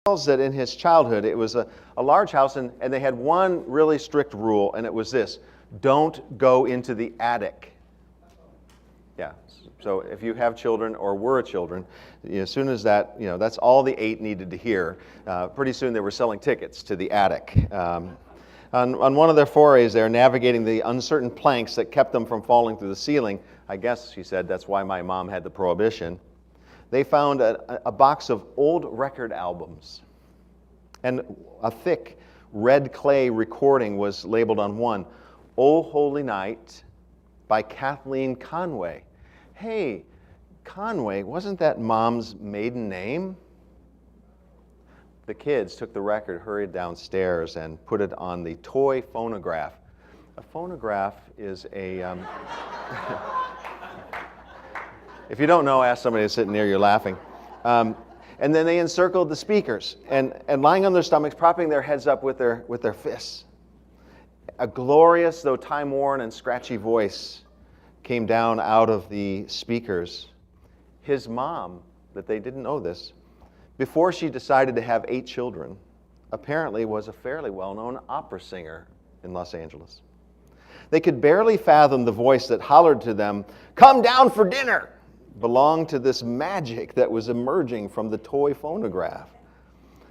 tells that in his childhood, it was a large house, and they had one really strict rule, and it was this: don't go into the attic. Yeah, so if you have children or were children, as soon as that, that's all the 8 needed to hear. Pretty soon they were selling tickets to the attic. On one of their forays, they're navigating the uncertain planks that kept them from falling through the ceiling. I guess, she said, that's why my mom had the prohibition. They found a box of old record albums. And a thick red clay recording was labeled on one, "O Holy Night" by Kathleen Conway. Hey, Conway, wasn't that Mom's maiden name? The kids took the record, hurried downstairs, and put it on the toy phonograph. A phonograph is a... If you don't know, ask somebody sitting near you laughing. And then they encircled the speakers, and lying on their stomachs, propping their heads up with their fists. A glorious, though time-worn and scratchy voice came down out of the speakers. His mom, that they didn't know this, before she decided to have 8 children, apparently was a fairly well-known opera singer in Los Angeles. They could barely fathom the voice that hollered to them, "Come down for dinner!" belonged to this magic that was emerging from the toy phonograph.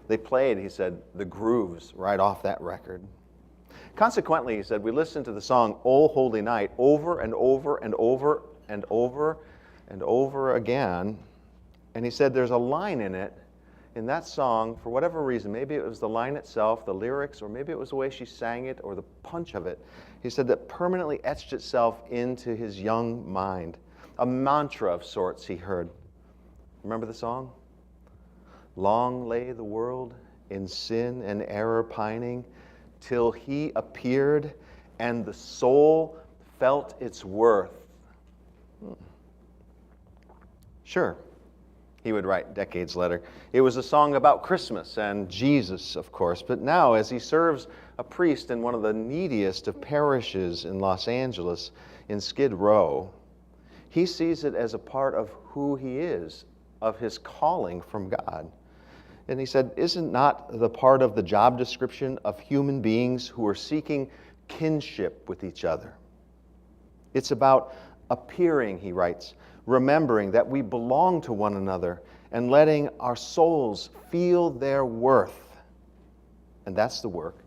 They played, he said, the grooves right off that record. Consequently, he said, we listened to the song "O Holy Night" over and over and over and over and over again. And he said there's a line in it, in that song, for whatever reason, maybe it was the line itself, the lyrics, or maybe it was the way she sang it, or the punch of it. He said that permanently etched itself into his young mind. A mantra of sorts he heard. Remember the song? Long lay the world in sin and error pining, till he appeared and the soul felt its worth. Sure, he would write decades later. It was a song about Christmas and Jesus, of course, but now as he serves a priest in one of the neediest of parishes in Los Angeles, in Skid Row, he sees it as a part of who he is, of his calling from God. And he said, isn't not the part of the job description of human beings who are seeking kinship with each other? It's about appearing, he writes, remembering that we belong to one another and letting our souls feel their worth. And that's the work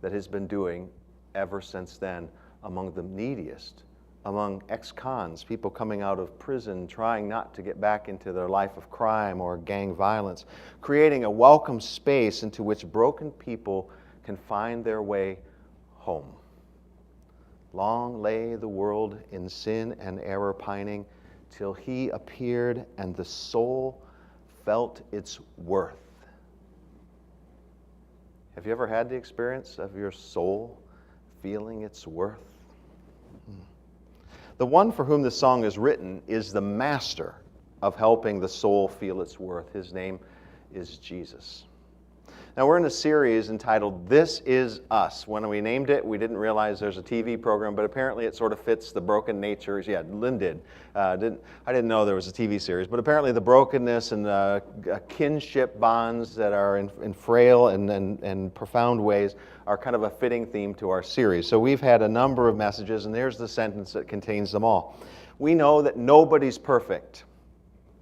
that he's been doing ever since then among the neediest, among ex-cons, people coming out of prison, trying not to get back into their life of crime or gang violence, creating a welcome space into which broken people can find their way home. Long lay the world in sin and error pining, till he appeared and the soul felt its worth. Have you ever had the experience of your soul feeling its worth? The one for whom this song is written is the master of helping the soul feel its worth. His name is Jesus. Now, we're in a series entitled This Is Us. When we named it, we didn't realize there's a TV program, but apparently it sort of fits the broken natures. Yeah, Lynn did. I didn't know there was a TV series, but apparently the brokenness and kinship bonds that are in frail and profound ways are kind of a fitting theme to our series. So we've had a number of messages, and there's the sentence that contains them all. We know that nobody's perfect,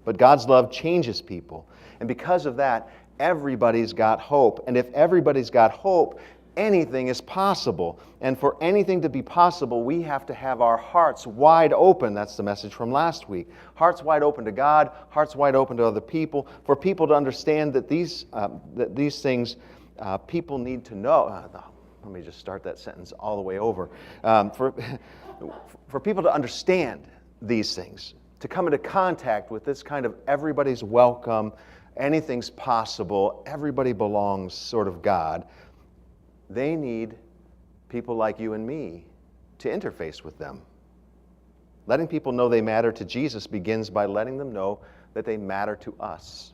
but God's love changes people. And because of that, everybody's got hope. And if everybody's got hope, anything is possible. And for anything to be possible, we have to have our hearts wide open. That's the message from last week. Hearts wide open to God, hearts wide open to other people, for people to understand that these things people need to know. Let me just start that sentence all the way over. For people to understand these things, to come into contact with this kind of everybody's welcome, anything's possible, everybody belongs sort of God, they need people like you and me to interface with them. Letting people know they matter to Jesus begins by letting them know that they matter to us.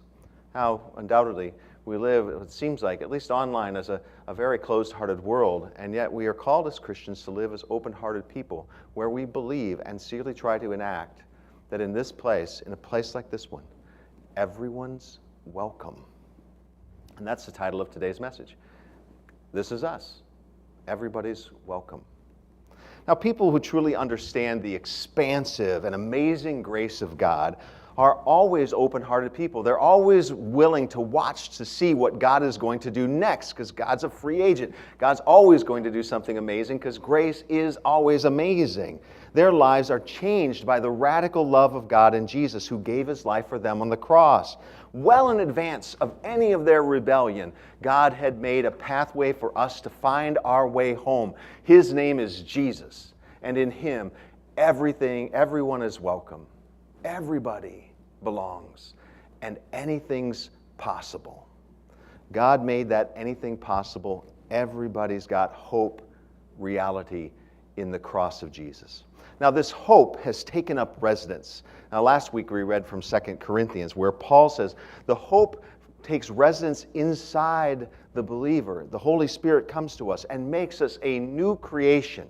Now, undoubtedly, we live, it seems like, at least online, as a very closed-hearted world, and yet we are called as Christians to live as open-hearted people, where we believe and sincerely try to enact that in this place, in a place like this one, everyone's welcome. And that's the title of today's message. This is us. Everybody's welcome. Now, people who truly understand the expansive and amazing grace of God are always open-hearted people. They're always willing to watch to see what God is going to do next, because God's a free agent. God's always going to do something amazing, because grace is always amazing. Their lives are changed by the radical love of God in Jesus, who gave his life for them on the cross. Well in advance of any of their rebellion, God had made a pathway for us to find our way home. His name is Jesus, and in him, everyone is welcome. Everybody belongs, and anything's possible. God made that anything possible. Everybody's got hope, reality in the cross of Jesus. Now, this hope has taken up residence. Now, last week we read from 2 Corinthians, where Paul says the hope takes residence inside the believer. The Holy Spirit comes to us and makes us a new creation.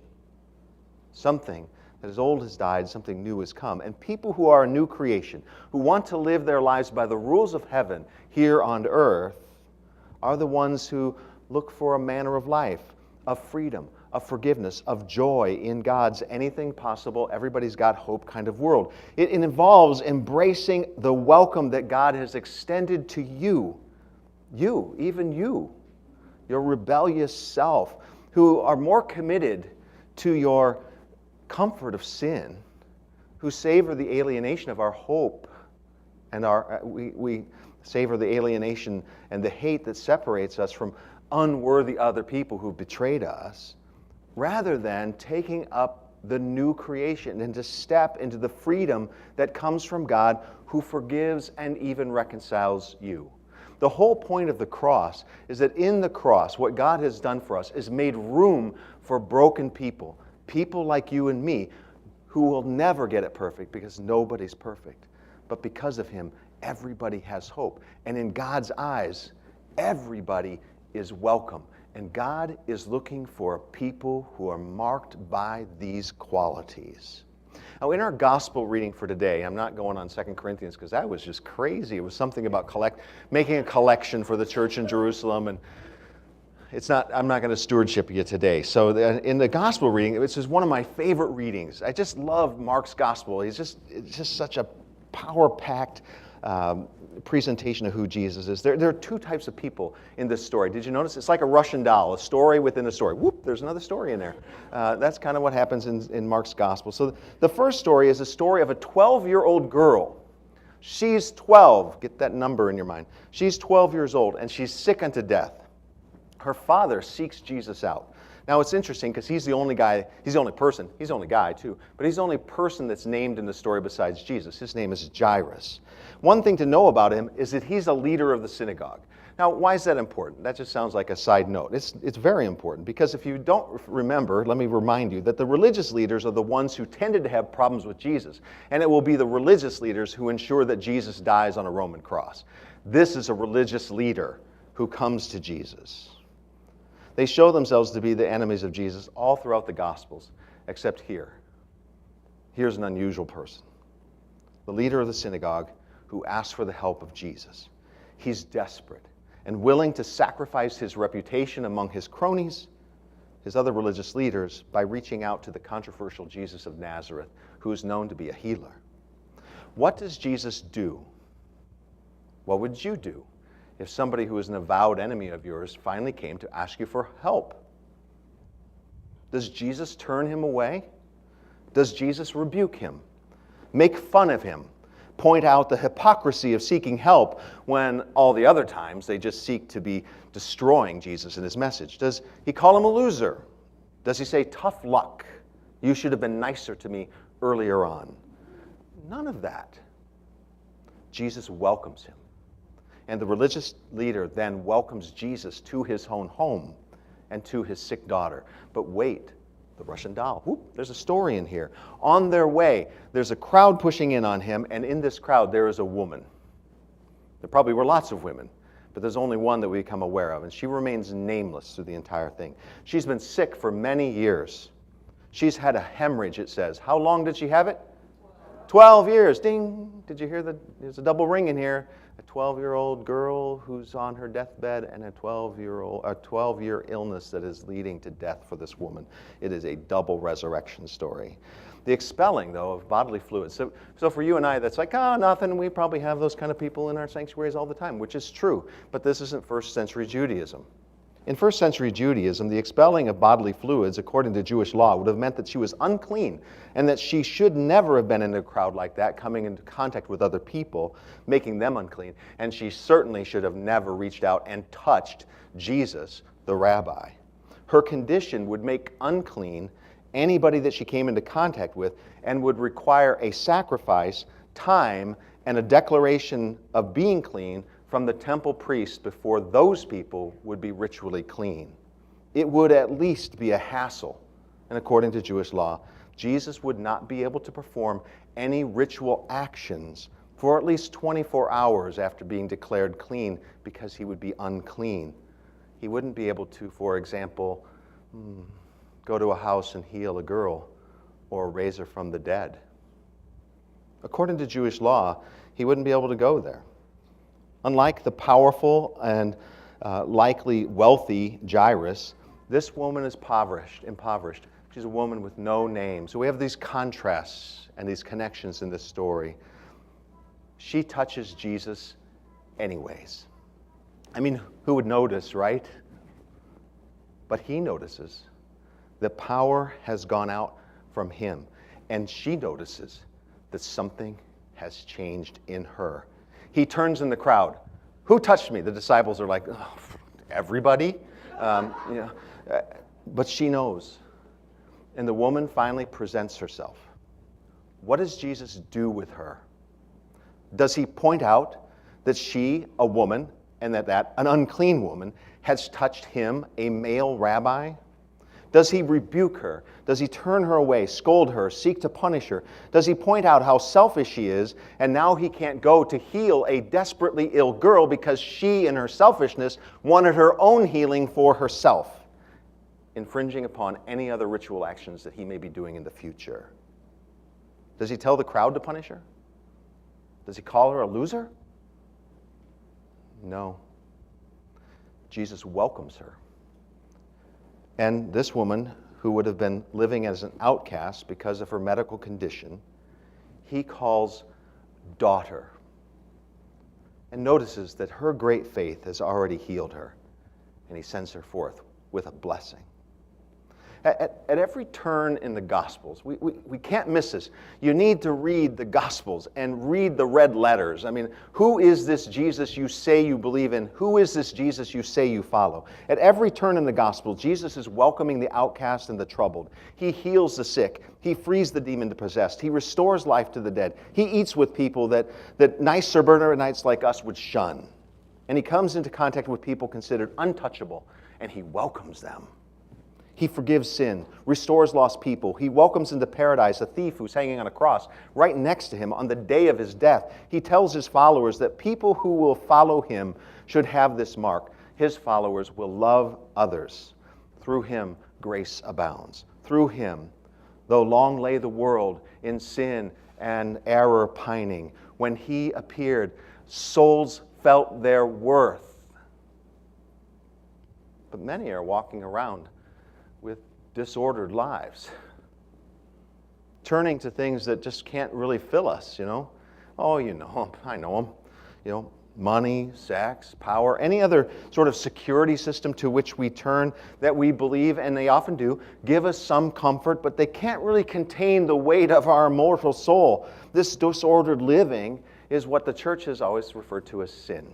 Something that is old has died, something new has come. And people who are a new creation, who want to live their lives by the rules of heaven here on earth, are the ones who look for a manner of life, of freedom, of forgiveness, of joy in God's anything possible, everybody's got hope kind of world. It involves embracing the welcome that God has extended to you, even you, your rebellious self, who are more committed to your comfort of sin, who savor the alienation of our hope, and we savor the alienation and the hate that separates us from unworthy other people who betrayed us, rather than taking up the new creation and to step into the freedom that comes from God, who forgives and even reconciles you. The whole point of the cross is that in the cross, what God has done for us is made room for broken people, people like you and me, who will never get it perfect, because nobody's perfect. But because of him, everybody has hope. And in God's eyes, everybody is welcome. And God is looking for people who are marked by these qualities. Now, in our gospel reading for today, I'm not going on 2 Corinthians because that was just crazy. It was something about making a collection for the church in Jerusalem, and I'm not going to stewardship you today. So in the gospel reading, this is one of my favorite readings. I just love Mark's gospel. It's just such a power-packed presentation of who Jesus is. There are two types of people in this story. Did you notice? It's like a Russian doll, a story within a story. Whoop, there's another story in there. That's kind of what happens in Mark's gospel. So the first story is a story of a 12-year-old girl. She's 12. Get that number in your mind. She's 12 years old, and she's sick unto death. Her father seeks Jesus out. Now, it's interesting because he's the only guy, he's the only person, he's the only guy too, but he's the only person that's named in the story besides Jesus. His name is Jairus. One thing to know about him is that he's a leader of the synagogue. Now, why is that important? That just sounds like a side note. It's very important, because if you don't remember, let me remind you that the religious leaders are the ones who tended to have problems with Jesus, and it will be the religious leaders who ensure that Jesus dies on a Roman cross. This is a religious leader who comes to Jesus. They show themselves to be the enemies of Jesus all throughout the Gospels, except here. Here's an unusual person. The leader of the synagogue who asks for the help of Jesus. He's desperate and willing to sacrifice his reputation among his cronies, his other religious leaders, by reaching out to the controversial Jesus of Nazareth, who is known to be a healer. What does Jesus do? What would you do if somebody who is an avowed enemy of yours finally came to ask you for help? Does Jesus turn him away? Does Jesus rebuke him, make fun of him, point out the hypocrisy of seeking help when all the other times they just seek to be destroying Jesus and his message? Does he call him a loser? Does he say, tough luck, you should have been nicer to me earlier on? None of that. Jesus welcomes him. And the religious leader then welcomes Jesus to his own home and to his sick daughter. But wait, the Russian doll. Whoop, there's a story in here. On their way, there's a crowd pushing in on him, and in this crowd there is a woman. There probably were lots of women, but there's only one that we become aware of, and she remains nameless through the entire thing. She's been sick for many years. She's had a hemorrhage, it says. How long did she have it? 12 years. Ding. Did you hear there's a double ring in here. A 12-year-old girl who's on her deathbed and a 12-year illness that is leading to death for this woman. It is a double resurrection story. The expelling, though, of bodily fluids. So for you and I, that's like, nothing. We probably have those kind of people in our sanctuaries all the time, which is true. But this isn't first century Judaism. In first century Judaism, the expelling of bodily fluids, according to Jewish law, would have meant that she was unclean and that she should never have been in a crowd like that, coming into contact with other people, making them unclean. And she certainly should have never reached out and touched Jesus, the rabbi. Her condition would make unclean anybody that she came into contact with and would require a sacrifice, time, and a declaration of being clean from the temple priest before those people would be ritually clean. It would at least be a hassle. And according to Jewish law, Jesus would not be able to perform any ritual actions for at least 24 hours after being declared clean because he would be unclean. He wouldn't be able to, for example, go to a house and heal a girl or raise her from the dead. According to Jewish law, he wouldn't be able to go there. Unlike the powerful and likely wealthy Jairus, this woman is impoverished. She's a woman with no name. So we have these contrasts and these connections in this story. She touches Jesus anyways. I mean, who would notice, right? But he notices. The power has gone out from him. And she notices that something has changed in her. He turns in the crowd. Who touched me? The disciples are like, everybody. But she knows. And the woman finally presents herself. What does Jesus do with her? Does he point out that she, a woman, and that an unclean woman, has touched him, a male rabbi? Does he rebuke her? Does he turn her away, scold her, seek to punish her? Does he point out how selfish she is, and now he can't go to heal a desperately ill girl because she, in her selfishness, wanted her own healing for herself, infringing upon any other ritual actions that he may be doing in the future? Does he tell the crowd to punish her? Does he call her a loser? No. Jesus welcomes her. And this woman, who would have been living as an outcast because of her medical condition, he calls daughter, and notices that her great faith has already healed her, and he sends her forth with a blessing. At every turn in the Gospels, we can't miss this. You need to read the Gospels and read the red letters. I mean, who is this Jesus you say you believe in? Who is this Jesus you say you follow? At every turn in the Gospel, Jesus is welcoming the outcast and the troubled. He heals the sick. He frees the demon-possessed. He restores life to the dead. He eats with people that nice suburbanites like us would shun. And he comes into contact with people considered untouchable, and he welcomes them. He forgives sin, restores lost people. He welcomes into paradise a thief who's hanging on a cross right next to him on the day of his death. He tells his followers that people who will follow him should have this mark. His followers will love others. Through him, grace abounds. Through him, though long lay the world in sin and error pining, when he appeared, souls felt their worth. But many are walking around with disordered lives, turning to things that just can't really fill us, Oh, I know them. Money, sex, power, any other sort of security system to which we turn that we believe, and they often do, give us some comfort, but they can't really contain the weight of our immortal soul. This disordered living is what the church has always referred to as sin.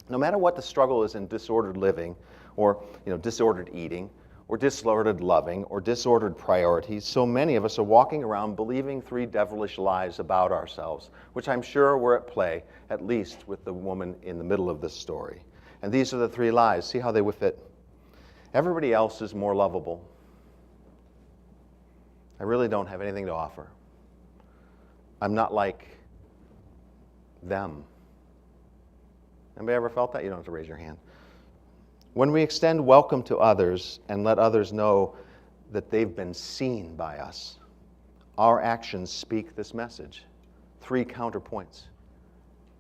No matter what the struggle is in disordered living, or disordered eating, or disordered loving, or disordered priorities, so many of us are walking around believing three devilish lies about ourselves, which I'm sure were at play, at least with the woman in the middle of this story. And these are the three lies. See how they would fit. Everybody else is more lovable. I really don't have anything to offer. I'm not like them. Anybody ever felt that? You don't have to raise your hand. When we extend welcome to others and let others know that they've been seen by us, our actions speak this message. 3 counterpoints.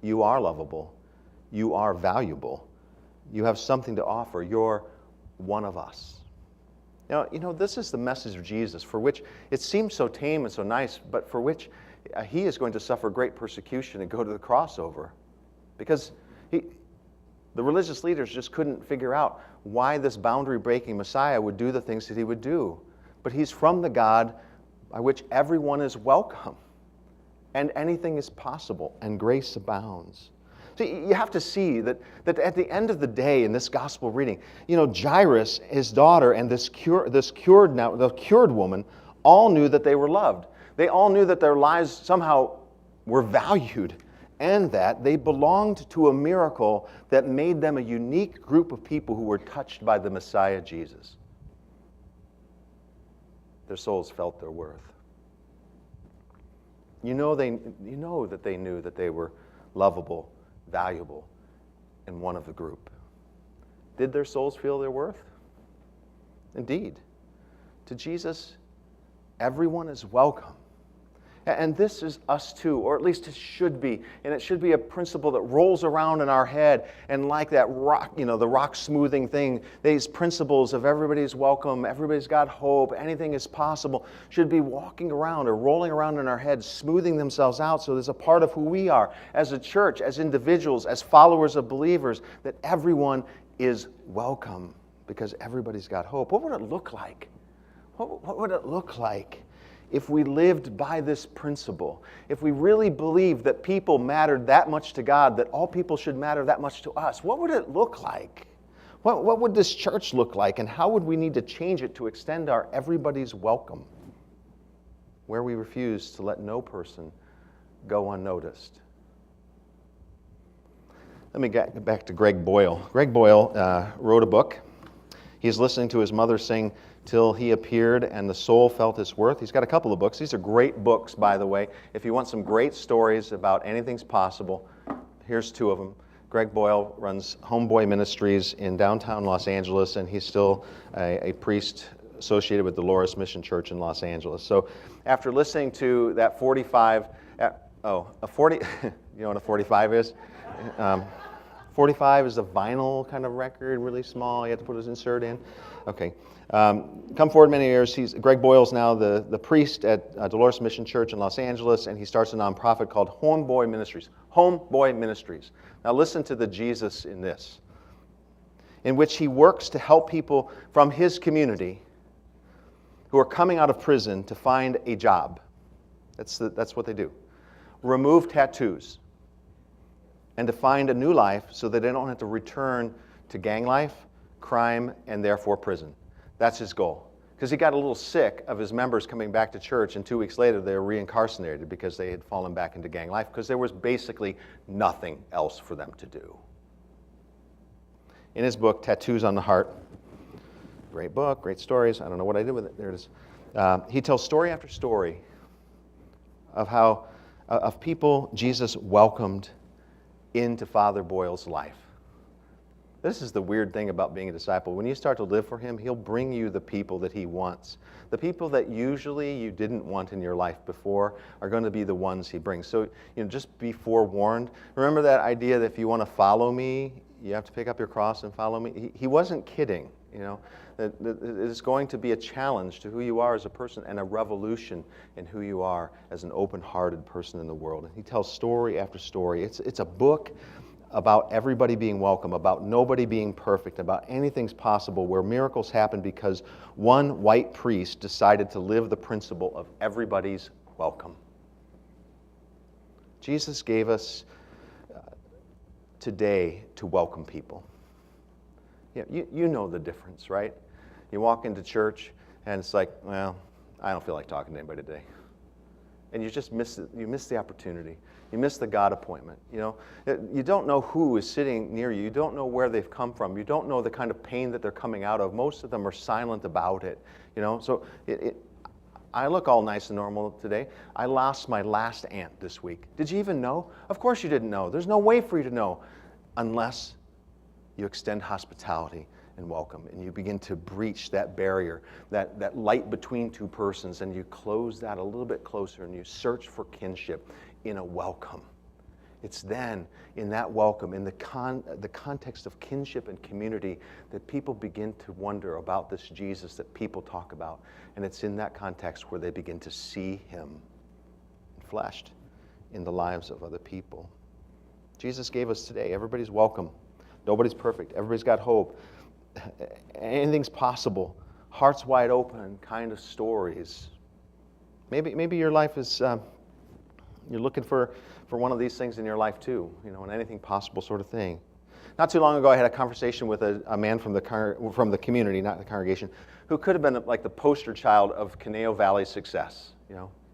You are lovable. You are valuable. You have something to offer. You're one of us. Now, this is the message of Jesus, for which it seems so tame and so nice, but for which he is going to suffer great persecution and go to the cross over. Because the religious leaders just couldn't figure out why this boundary-breaking Messiah would do the things that he would do. But he's from the God by which everyone is welcome, and anything is possible, and grace abounds. So you have to see that at the end of the day in this gospel reading, Jairus, his daughter, and the cured woman, all knew that they were loved. They all knew that their lives somehow were valued, and that they belonged to a miracle that made them a unique group of people who were touched by the Messiah Jesus. Their souls felt their worth. You know that they knew that they were lovable, valuable, and one of the group. Did their souls feel their worth? Indeed. To Jesus, everyone is welcome. And this is us too, or at least it should be. And it should be a principle that rolls around in our head. And like that rock, the rock smoothing thing, these principles of everybody's welcome, everybody's got hope, anything is possible, should be walking around or rolling around in our heads, smoothing themselves out so there's a part of who we are as a church, as individuals, as followers of believers, that everyone is welcome because everybody's got hope. What would it look like? What would it look like if we lived by this principle? If we really believed that people mattered that much to God, that all people should matter that much to us, what would it look like? What would this church look like, and how would we need to change it to extend our everybody's welcome, where we refuse to let no person go unnoticed? Let me get back to Greg Boyle. Greg Boyle wrote a book. He's listening to his mother sing "Till He Appeared and the Soul Felt Its Worth." He's got a couple of books. These are great books, by the way. If you want some great stories about anything's possible, here's 2 of them. Greg Boyle runs Homeboy Ministries in downtown Los Angeles, and he's still a priest associated with Dolores Mission Church in Los Angeles. So after listening to that 45, you know what a 45 is? 45 is a vinyl kind of record, really small. You have to put his insert in. Okay. Come forward many years. Greg Boyle's now the priest at Dolores Mission Church in Los Angeles, and he starts a nonprofit called Homeboy Ministries. Homeboy Ministries. Now listen to the Jesus in this, in which he works to help people from his community who are coming out of prison to find a job. That's what they do. Remove tattoos, and to find a new life so that they don't have to return to gang life, crime, and therefore prison. That's his goal. Because he got a little sick of his members coming back to church, and 2 weeks later they were reincarcerated because they had fallen back into gang life, because there was basically nothing else for them to do. In his book, Tattoos on the Heart, great book, great stories. I don't know what I did with it. There it is. He tells story after story of how of people Jesus welcomed into Father Boyle's life. This is the weird thing about being a disciple. When you start to live for him, he'll bring you the people that he wants. The people that usually you didn't want in your life before are going to be the ones he brings. So, just be forewarned. Remember that idea that if you want to follow me, you have to pick up your cross and follow me? He wasn't kidding, That it's going to be a challenge to who you are as a person and a revolution in who you are as an open-hearted person in the world. And he tells story after story. It's a book about everybody being welcome, about nobody being perfect, about anything's possible, where miracles happen because one white priest decided to live the principle of everybody's welcome. Jesus gave us today to welcome people. You know the difference, right? You walk into church and it's like, well, I don't feel like talking to anybody today. And you just miss it. You miss the opportunity. You miss the God appointment. You don't know who is sitting near you. You don't know where they've come from. You don't know the kind of pain that they're coming out of. Most of them are silent about it. So I look all nice and normal today. I lost my last aunt this week. Did you even know? Of course you didn't know. There's no way for you to know unless you extend hospitality and welcome. And you begin to breach that barrier, that light between two persons, and you close that a little bit closer, and you search for kinship in a welcome. It's then, in that welcome, in the context of kinship and community, that people begin to wonder about this Jesus that people talk about. And it's in that context where they begin to see him fleshed in the lives of other people. Jesus gave us today, everybody's welcome. Nobody's perfect. Everybody's got hope. Anything's possible. Hearts wide open kind of stories. Maybe your life is, you're looking for one of these things in your life too, an anything possible sort of thing. Not too long ago, I had a conversation with a man from the community, not the congregation, who could have been like the poster child of Conejo Valley's success.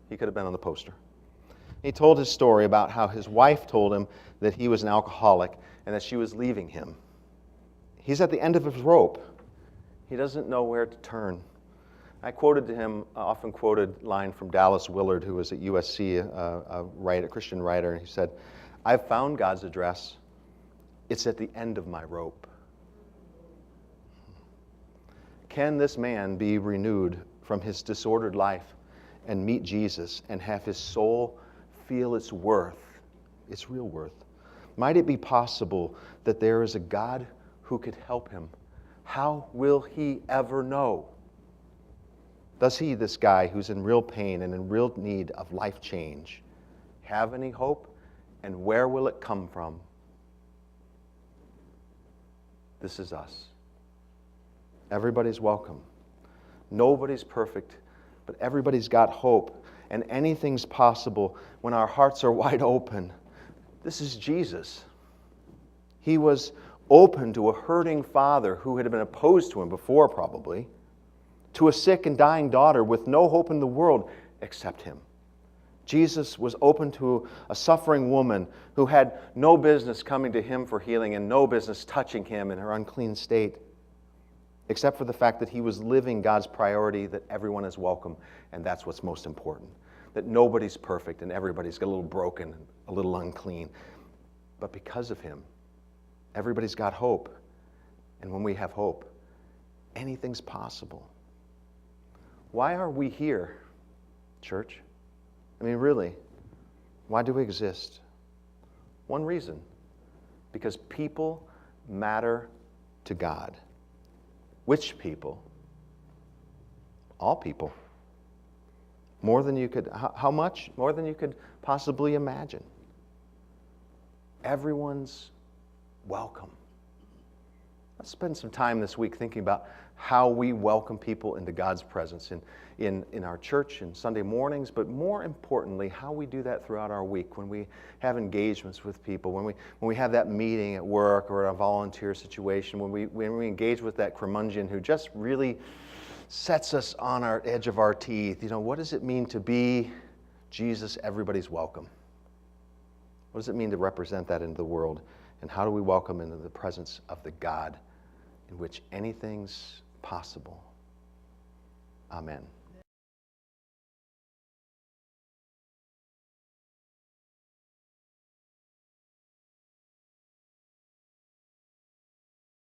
He could have been on the poster. He told his story about how his wife told him that he was an alcoholic and that she was leaving him. He's at the end of his rope. He doesn't know where to turn. I quoted to him, often quoted line from Dallas Willard, who was at USC, a Christian writer, and he said, "I've found God's address. It's at the end of my rope." Can this man be renewed from his disordered life and meet Jesus and have his soul feel its worth, its real worth? Might it be possible that there is a God who could help him? How will he ever know? Does he, this guy who's in real pain and in real need of life change, have any hope? And where will it come from? This is us. Everybody's welcome. Nobody's perfect, but everybody's got hope. And anything's possible when our hearts are wide open. This is Jesus. He was open to a hurting father who had been opposed to him before, probably, to a sick and dying daughter with no hope in the world except him. Jesus was open to a suffering woman who had no business coming to him for healing and no business touching him in her unclean state, except for the fact that he was living God's priority that everyone is welcome, and that's what's most important. That nobody's perfect and everybody's got a little broken, a little unclean. But because of him, everybody's got hope. And when we have hope, anything's possible. Why are we here, church? I mean, really, why do we exist? One reason: because people matter to God. Which people? All people. More than you could, how much? More than you could possibly imagine. Everyone's welcome. Let's spend some time this week thinking about how we welcome people into God's presence in our church and Sunday mornings, but more importantly, how we do that throughout our week when we have engagements with people, when we have that meeting at work or a volunteer situation, when we engage with that curmudgeon who just really sets us on our edge of our teeth. What does it mean to be Jesus, everybody's welcome? What does it mean to represent that into the world? And how do we welcome into the presence of the God in which anything's possible? Amen.